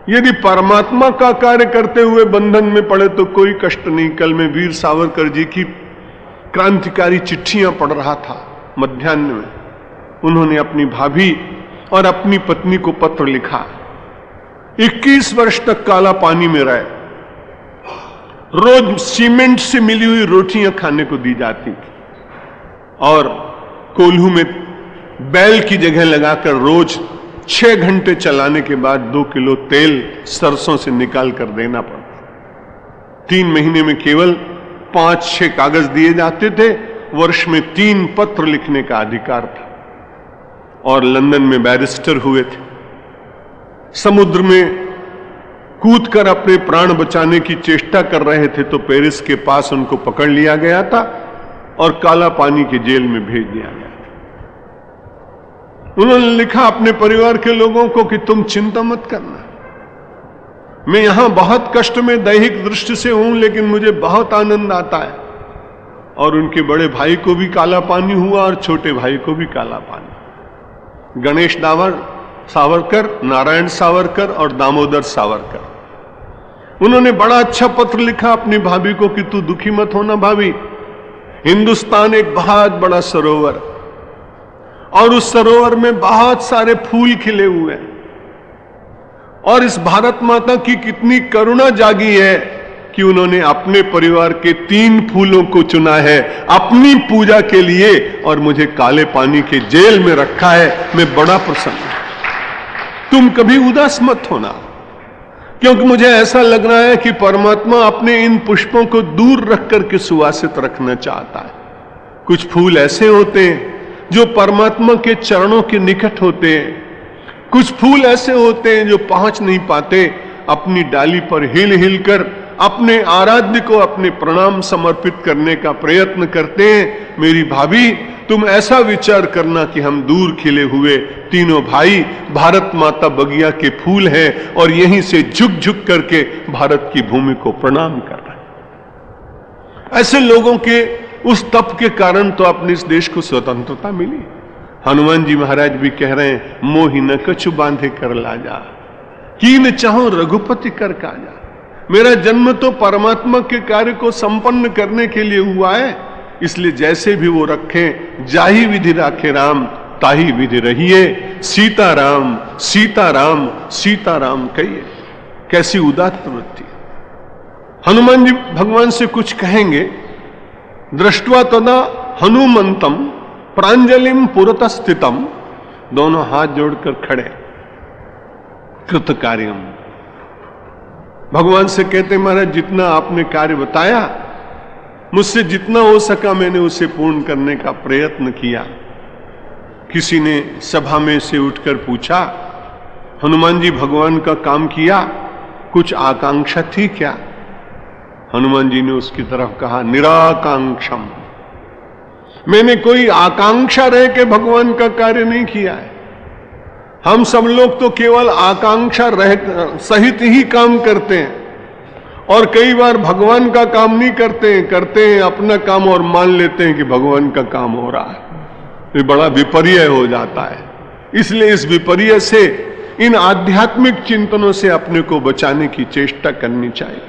यदि परमात्मा का कार्य करते हुए बंधन में पड़े तो कोई कष्ट नहीं। कल मैं वीर सावरकर जी की क्रांतिकारी चिट्ठियां पढ़ रहा था मध्याह्न में। उन्होंने अपनी भाभी और अपनी पत्नी को पत्र लिखा। 21 वर्ष तक काला पानी में रहे, रोज सीमेंट से मिली हुई रोटियां खाने को दी जाती थी और कोल्हू में बैल की जगह लगाकर रोज 6 घंटे चलाने के बाद 2 किलो तेल सरसों से निकाल कर देना पड़ता। 3 महीने में केवल 5-6 कागज दिए जाते थे। वर्ष में 3 पत्र लिखने का अधिकार था और लंदन में बैरिस्टर हुए थे। समुद्र में कूदकर अपने प्राण बचाने की चेष्टा कर रहे थे तो पेरिस के पास उनको पकड़ लिया गया था और काला पानी की जेल में भेज दिया गया। उन्होंने लिखा अपने परिवार के लोगों को कि तुम चिंता मत करना, मैं यहां बहुत कष्ट में दैहिक दृष्टि से हूं लेकिन मुझे बहुत आनंद आता है। और उनके बड़े भाई को भी काला पानी हुआ और छोटे भाई को भी काला पानी। गणेश सावरकर, नारायण सावरकर और दामोदर सावरकर। उन्होंने बड़ा अच्छा पत्र लिखा अपनी भाभी को कि तू दुखी मत होना भाभी, हिंदुस्तान एक बहुत बड़ा सरोवर और उस सरोवर में बहुत सारे फूल खिले हुए हैं और इस भारत माता की कितनी करुणा जागी है कि उन्होंने अपने परिवार के 3 फूलों को चुना है अपनी पूजा के लिए और मुझे काले पानी के जेल में रखा है। मैं बड़ा प्रसन्न हूं। तुम कभी उदास मत होना, क्योंकि मुझे ऐसा लग रहा है कि परमात्मा अपने इन पुष्पों को दूर रख करके सुवासित रखना चाहता है। कुछ फूल ऐसे होते हैं जो परमात्मा के चरणों के निकट होते हैं, कुछ फूल ऐसे होते हैं जो पहुंच नहीं पाते, अपनी डाली पर हिल हिल कर अपने आराध्य को अपने प्रणाम समर्पित करने का प्रयत्न करते हैं। मेरी भाभी, तुम ऐसा विचार करना कि हम दूर खिले हुए तीनों भाई भारत माता बगिया के फूल हैं और यहीं से झुक झुक करके भारत की भूमि को प्रणाम कर रहे हैं। ऐसे लोगों के उस तप के कारण तो अपने इस देश को स्वतंत्रता मिली। हनुमान जी महाराज भी कह रहे हैं, मोहि न कछु बांधे कर लाजा, कीन चाहो रघुपति कर काजा। मेरा जन्म तो परमात्मा के कार्य को संपन्न करने के लिए हुआ है, इसलिए जैसे भी वो रखें, जाही विधि राखे राम, ताही विधि रहिए। सीताराम सीताराम सीताराम कहिए। कैसी उदात्त वृत्ति। हनुमान जी भगवान से कुछ कहेंगे, दृष्टवा तदा हनुमंतम प्रांजलिम पुरतः स्थितम, दोनों हाथ जोड़कर खड़े, कृत कार्यम। भगवान से कहते महाराज जितना आपने कार्य बताया, मुझसे जितना हो सका मैंने उसे पूर्ण करने का प्रयत्न किया। किसी ने सभा में से उठकर पूछा, हनुमान जी भगवान का काम किया, कुछ आकांक्षा थी क्या? हनुमान जी ने उसकी तरफ कहा, निराकांक्षम, मैंने कोई आकांक्षा रह के भगवान का कार्य नहीं किया है। हम सब लोग तो केवल आकांक्षा सहित ही काम करते हैं और कई बार भगवान का काम नहीं करते हैं अपना काम और मान लेते हैं कि भगवान का काम हो रहा है। ये बड़ा विपर्य हो जाता है। इसलिए इस विपर्य से, इन आध्यात्मिक चिंतनों से अपने को बचाने की चेष्टा करनी चाहिए।